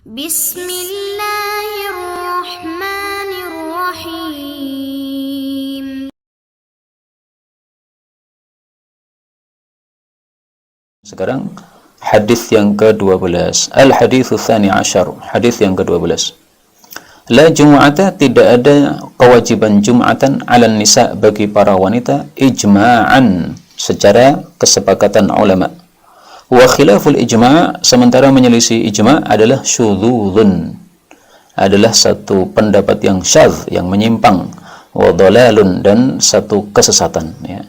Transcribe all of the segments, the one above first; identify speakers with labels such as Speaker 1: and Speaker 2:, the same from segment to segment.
Speaker 1: Bismillahirrahmanirrahim.
Speaker 2: Sekarang hadis yang ke-12. Al-haditsu tsani asyar, hadis yang ke-12. La jumu'ata, tidak ada kewajiban jum'atan 'alan nisa, bagi para wanita, ijma'an, secara kesepakatan ulama. Wa khilaful ijma', sementara menyelisih ijma' adalah syudzun, adalah satu pendapat yang syadz, yang menyimpang, wa dhalalun, dan satu kesesatan, ya.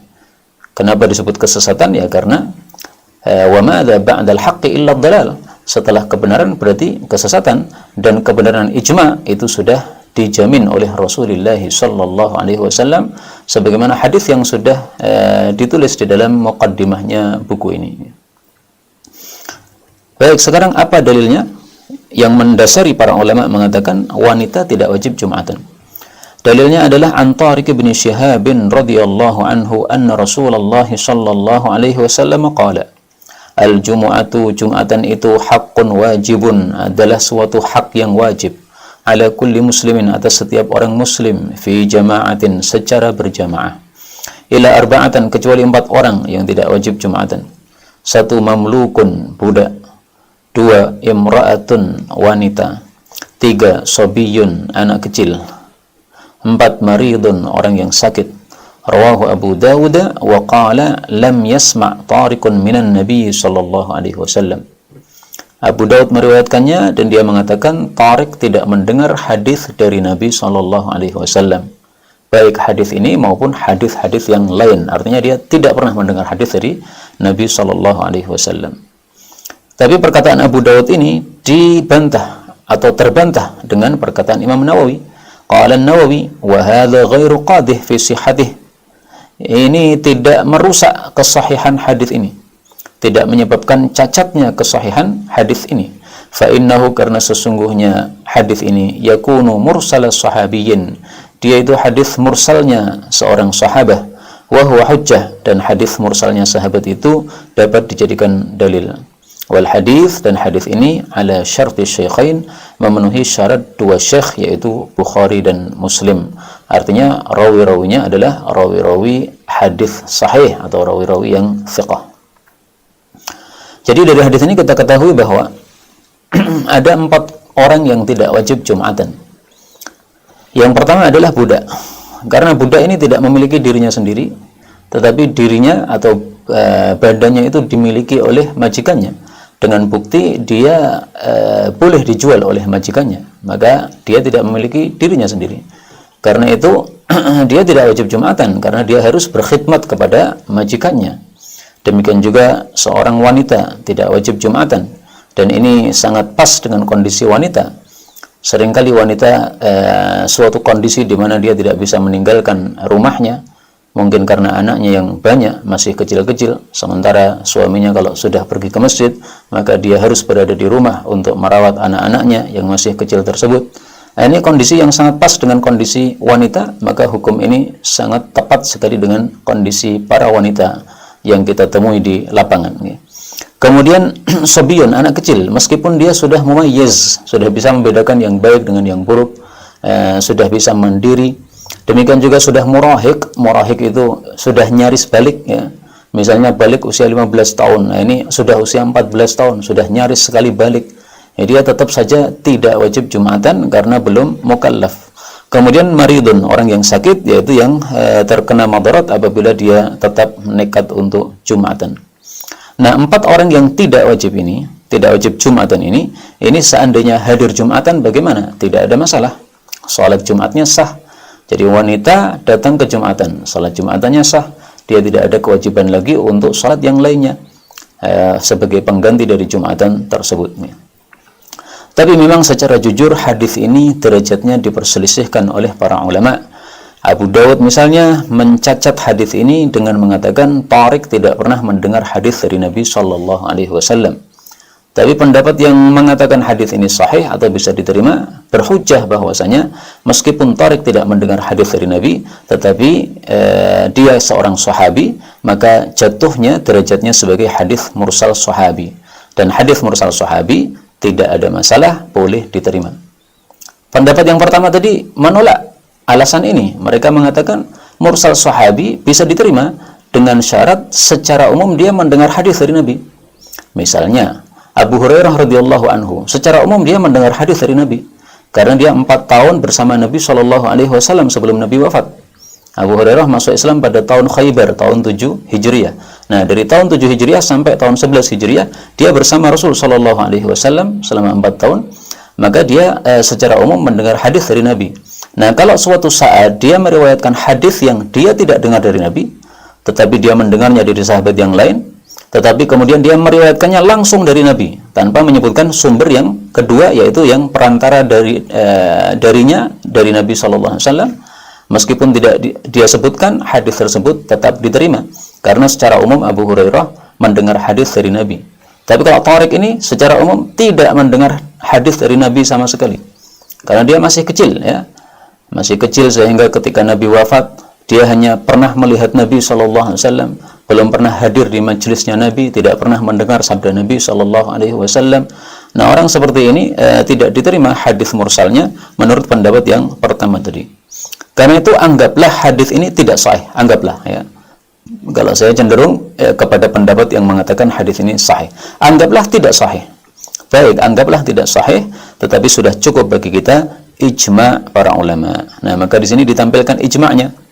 Speaker 2: Kenapa disebut kesesatan? Ya karena wa madza ba'dal haqqi illa dhalal, setelah kebenaran berarti kesesatan, dan kebenaran ijma' itu sudah dijamin oleh Rasulullah sallallahu alaihi wasallam sebagaimana hadis yang sudah ditulis di dalam muqaddimahnya buku ini. Baik, sekarang apa dalilnya yang mendasari para ulama mengatakan wanita tidak wajib jum'atan? Dalilnya adalah an Tariq bin Syihab radhiyallahu anhu anna Rasulullah sallallahu alaihi wasallam qala, al-jumu'atu, jum'atan itu haqqun wajibun, adalah suatu hak yang wajib, ala kulli muslimin, atas setiap orang muslim, fi jama'atin, secara berjamaah, ila arba'atan, kecuali 4 orang yang tidak wajib jum'atan. 1 mamlukun, budak. 2 imra'atun, wanita. 3 sobiyun, anak kecil. 4 maridun, orang yang sakit. Rawahu Abu Dawud wa qala lam yasma' Tariqun minan Nabi sallallahu alaihi wasallam. Abu Dawud meriwayatkannya dan dia mengatakan Tariq tidak mendengar hadis dari Nabi sallallahu alaihi wasallam. Baik hadis ini maupun hadis-hadis yang lain. Artinya dia tidak pernah mendengar hadis dari Nabi sallallahu alaihi wasallam. Tapi perkataan Abu Dawud ini dibantah atau terbantah dengan perkataan Imam Nawawi. Qala an-Nawawi wa hadza ghairu qadih fi sihhatih. Ini tidak merusak kesahihan hadis ini, tidak menyebabkan cacatnya kesahihan hadis ini. Fa innahu, karena sesungguhnya hadis ini yakunu mursal sahabiyyin, dia itu hadis mursalnya seorang sahabat, wa huwa hujjah, dan hadis mursalnya sahabat itu dapat dijadikan dalil. Wal hadis, dan hadis ini ala syarti syaikhain, memenuhi syarat 2 syekh, yaitu Bukhari dan Muslim. Artinya rawi-rawinya adalah rawi-rawi hadis sahih atau rawi-rawi yang thiqah. Jadi dari hadis ini kita ketahui bahwa ada 4 orang yang tidak wajib jum'atan. Yang pertama adalah budak. Karena budak ini tidak memiliki dirinya sendiri, tetapi dirinya atau badannya itu dimiliki oleh majikannya. Dengan bukti dia boleh dijual oleh majikannya, maka dia tidak memiliki dirinya sendiri. Karena itu dia tidak wajib jum'atan, karena dia harus berkhidmat kepada majikannya. Demikian juga seorang wanita tidak wajib jum'atan, dan ini sangat pas dengan kondisi wanita. Seringkali wanita suatu kondisi di mana dia tidak bisa meninggalkan rumahnya, mungkin karena anaknya yang banyak, masih kecil-kecil, sementara suaminya kalau sudah pergi ke masjid, maka dia harus berada di rumah untuk merawat anak-anaknya yang masih kecil tersebut. Nah, ini kondisi yang sangat pas dengan kondisi wanita, maka hukum ini sangat tepat sekali dengan kondisi para wanita yang kita temui di lapangan. Kemudian sobiyun, anak kecil, meskipun dia sudah mumayyiz, sudah bisa membedakan yang baik dengan yang buruk, sudah bisa mandiri. Demikian juga sudah murahik. Murahik itu sudah nyaris balik, ya. Misalnya balik usia 15 tahun, nah ini sudah usia 14 tahun, sudah nyaris sekali balik. Ya, dia tetap saja tidak wajib jum'atan karena belum mukallaf. Kemudian maridun, orang yang sakit, yaitu yang terkena madarat apabila dia tetap nekat untuk jum'atan. Nah, 4 orang yang tidak wajib ini, tidak wajib jum'atan ini seandainya hadir jum'atan bagaimana? Tidak ada masalah. Salat Jumatnya sah. Jadi wanita datang ke jum'atan, salat Jumatannya sah. Dia tidak ada kewajiban lagi untuk salat yang lainnya sebagai pengganti dari jum'atan tersebut. Tapi memang secara jujur hadis ini derajatnya diperselisihkan oleh para ulama. Abu Dawud misalnya mencacat hadis ini dengan mengatakan Tariq tidak pernah mendengar hadis dari Nabi sallallahu alaihi wasallam. Tapi pendapat yang mengatakan hadis ini sahih atau bisa diterima berhujjah bahwasanya meskipun Tariq tidak mendengar hadis dari Nabi, tetapi dia seorang sahabi, maka jatuhnya derajatnya sebagai hadis mursal sahabi. Dan hadis mursal sahabi tidak ada masalah, boleh diterima. Pendapat yang pertama tadi menolak alasan ini. Mereka mengatakan mursal sahabi bisa diterima dengan syarat secara umum dia mendengar hadis dari Nabi. Misalnya Abu Hurairah radhiyallahu anhu, secara umum dia mendengar hadis dari Nabi karena dia 4 tahun bersama Nabi Shallallahu alaihi wasallam sebelum Nabi wafat. Abu Hurairah masuk Islam pada tahun Khaybar, tahun 7 Hijriah. Nah, dari tahun 7 Hijriah sampai tahun 11 Hijriah, dia bersama Rasul Shallallahu alaihi wasallam selama 4 tahun. Maka dia secara umum mendengar hadis dari Nabi. Nah, kalau suatu saat dia meriwayatkan hadis yang dia tidak dengar dari Nabi, tetapi dia mendengarnya dari sahabat yang lain, tetapi kemudian dia meriwayatkannya langsung dari Nabi tanpa menyebutkan sumber yang kedua, yaitu yang perantara darinya dari Nabi Shallallahu alaihi wasallam, meskipun tidak dia sebutkan, hadis tersebut tetap diterima karena secara umum Abu Hurairah mendengar hadis dari Nabi. Tapi kalau Tariq ini secara umum tidak mendengar hadis dari Nabi sama sekali, karena dia masih kecil, ya, masih kecil, sehingga ketika Nabi wafat dia hanya pernah melihat Nabi SAW, belum pernah hadir di majelisnya Nabi, tidak pernah mendengar sabda Nabi SAW. Nah, orang seperti ini tidak diterima hadis mursalnya menurut pendapat yang pertama tadi. Karena itu anggaplah hadis ini tidak sahih, anggaplah, ya. Kalau saya cenderung kepada pendapat yang mengatakan hadis ini sahih. Anggaplah tidak sahih. Baik, anggaplah tidak sahih, tetapi sudah cukup bagi kita ijma' para ulama. Nah, maka di sini ditampilkan ijma'nya.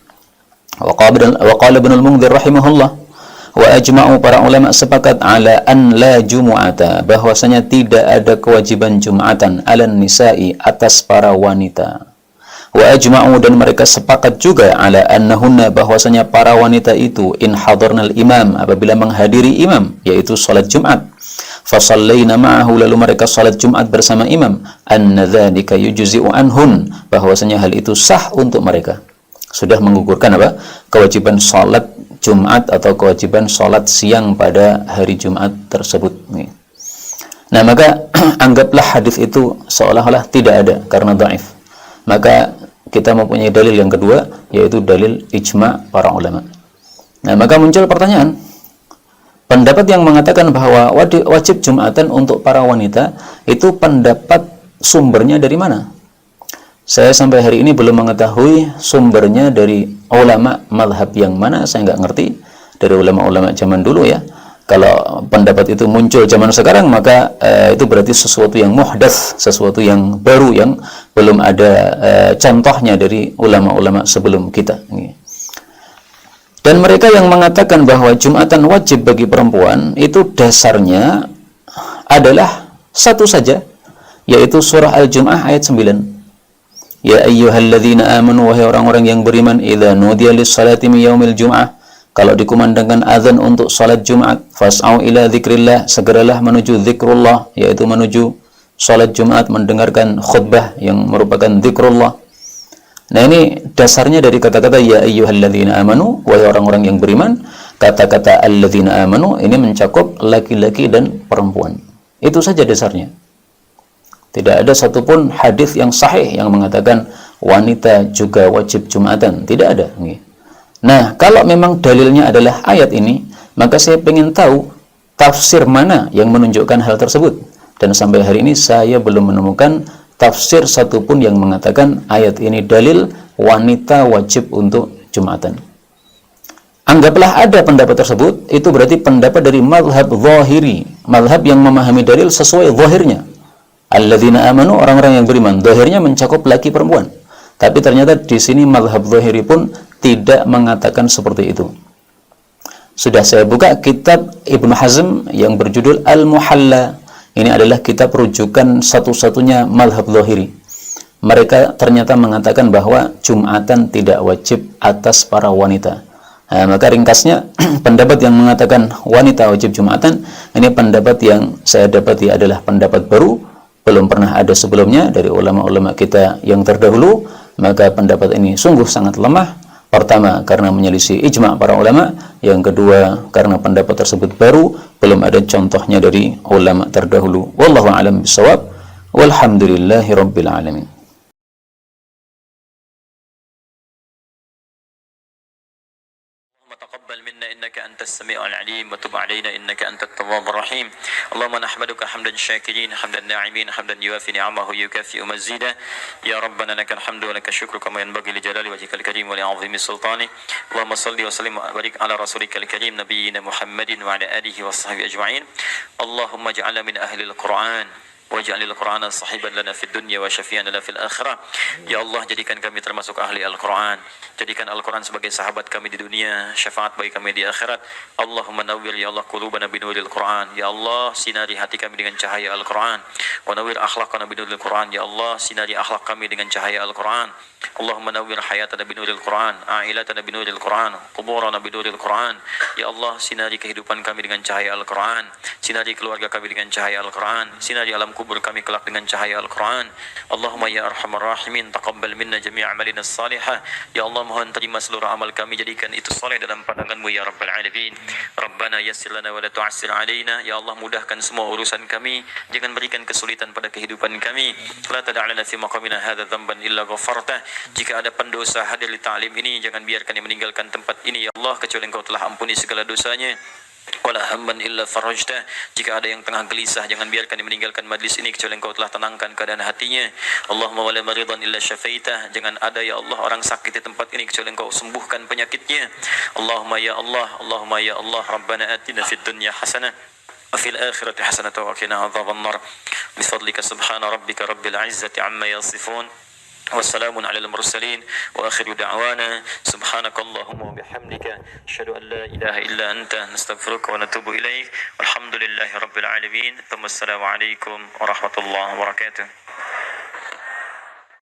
Speaker 2: Wa qala Ibnul Munzir rahimahullah, wa ajma'u, para ulama sepakat, ala an la jumu'ata, bahwasanya tidak ada kewajiban jum'atan ala nisa'i, atas para wanita. Wa ajma'u, dan mereka sepakat juga, ala annahunna, bahwasanya para wanita itu, in hadarnal imam, apabila menghadiri imam, yaitu salat Jumat, fasallayna ma'ahu, lalu mereka salat Jumat bersama imam, anna dzalika yujzi'u anhun, bahwasanya hal itu sah untuk mereka. Sudah menggugurkan apa? Kewajiban salat Jumat atau kewajiban salat siang pada hari Jumat tersebut. Nah, maka anggaplah hadis itu seolah-olah tidak ada karena dhaif. Maka kita mempunyai dalil yang kedua, yaitu dalil ijma' para ulama. Nah, maka muncul pertanyaan, pendapat yang mengatakan bahwa wajib Jumatan untuk para wanita itu pendapat sumbernya dari mana? Saya sampai hari ini belum mengetahui sumbernya dari ulama mazhab yang mana, saya nggak ngerti. Dari ulama-ulama zaman dulu, ya. Kalau pendapat itu muncul zaman sekarang, maka itu berarti sesuatu yang muhdats, sesuatu yang baru, yang belum ada contohnya dari ulama-ulama sebelum kita. Dan mereka yang mengatakan bahwa Jumatan wajib bagi perempuan, itu dasarnya adalah satu saja, yaitu surah Al-Jum'ah ayat 9. Ya ayyuhalladzina amanu, wahai orang-orang yang beriman, idza nudiya lis-salati min yaumil jum'ah, kalau dikumandangkan azan untuk salat Jumat, fas'au ila dzikrillah, segeralah menuju zikrullah, yaitu menuju salat Jumat, mendengarkan khutbah yang merupakan zikrullah. Nah, ini dasarnya dari kata-kata ya ayyuhalladzina amanu, wahai orang-orang yang beriman. Kata-kata alladzina amanu ini mencakup laki-laki dan perempuan. Itu saja dasarnya. Tidak ada satupun hadis yang sahih yang mengatakan wanita juga wajib Jumatan. Tidak ada. Nah, kalau memang dalilnya adalah ayat ini, maka saya ingin tahu tafsir mana yang menunjukkan hal tersebut. Dan sampai hari ini saya belum menemukan tafsir satupun yang mengatakan ayat ini dalil wanita wajib untuk Jumatan. Anggaplah ada pendapat tersebut, itu berarti pendapat dari mazhab zahiri, mazhab yang memahami dalil sesuai zahirnya. Alladzina amanu, orang-orang yang beriman, zahirnya mencakup laki perempuan. Tapi ternyata di sini mazhab zahiri pun tidak mengatakan seperti itu. Sudah saya buka kitab Ibnu Hazm yang berjudul Al-Muhalla. Ini adalah kitab rujukan satu-satunya mazhab zahiri. Mereka ternyata mengatakan bahwa Jumatan tidak wajib atas para wanita. Nah, maka ringkasnya pendapat yang mengatakan wanita wajib Jumatan, ini pendapat yang saya dapati adalah pendapat baru, belum pernah ada sebelumnya dari ulama-ulama kita yang terdahulu. Maka pendapat ini sungguh sangat lemah. Pertama, karena menyelisih ijma' para ulama. Yang kedua, karena pendapat tersebut baru, belum ada contohnya dari ulama terdahulu. Wallahu a'lam bishawab. Walhamdulillahi rabbil alamin.
Speaker 1: تقبل منا إنك أنت السميع العليم وتب علينا إنك أنت التواب الرحيم. اللهم نحمدك حمدا شاكرين حمدا ناعمين حمدا يوافي نعمه يكافئ مزيدا. يا ربنا لك الحمد ولك الشكر كما ينبغي لجلال وجهك الكريم ولعظيم سلطانك. اللهم صل وسلم وبارك على رسولك الكريم نبينا محمد وعلى آله وصحبه أجمعين. اللهم اجعلنا من أهل القرآن waj'alil Qur'ana sahiban lana fid dunya wa syafi'an lana fil akhirah. Ya Allah, jadikan kami termasuk ahli Al-Qur'an. Jadikan Al-Qur'an sebagai sahabat kami di dunia, syafaat bagi kami di akhirat. Allahumma nawwir ya Allah qulubana binuril Qur'an. Ya Allah, sinari hati kami dengan cahaya Al-Qur'an. Wa nawwir akhlaqana binuril Qur'an. Ya Allah, sinari akhlak kami dengan cahaya Al-Qur'an. Allahumma nawwir hayatana binuril Qur'an, a'ilatana binuril Qur'an, quburana binuril Qur'an. Ya Allah, sinari kehidupan kami dengan cahaya Al-Qur'an. Sinari keluarga kami dengan cahaya Al-Qur'an. Sinari alam kubur kami kelak dengan cahaya Al-Quran. Allahumma ya arhamar rahimin taqabbal minna jami' amalina salihah. Ya Allah, mohon terima seluruh amal kami, jadikan itu soleh dalam pandangan-Mu ya Rabbal Alamin. Rabbana yassir lana wa la tu'assir alaina. Ya Allah, mudahkan semua urusan kami, jangan berikan kesulitan pada kehidupan kami. La tada'lana fi maqamina hadha dhanban illa ghafartah. Jika ada pendosa hadir di ta'lim ini, jangan biarkan dia meninggalkan tempat ini ya Allah, kecuali Engkau telah ampuni segala dosanya. Wala hamban illa farajtah. Jika ada yang tengah gelisah, jangan biarkan dia meninggalkan majlis ini kecuali Engkau telah tenangkan keadaan hatinya. Allahumma wala maridan illa syafaitah. Jangan ada ya Allah orang sakit di tempat ini kecuali Engkau sembuhkan penyakitnya. Allahumma ya Allah, Allahumma ya Allah, Rabbana atina fid dunya hasanah wa fil akhirati hasanah wa qina adzabannar. Bifadlika subhana rabbika rabbil izzati amma yasifun. والسلام على المرسلين وآخر دعوانا سبحانك اللهم وبحمدك أشهد أن لا إله إلا أنت نستغفرك ونتوب إليك والحمد لله رب العالمين ثم السلام عليكم ورحمة الله وبركاته.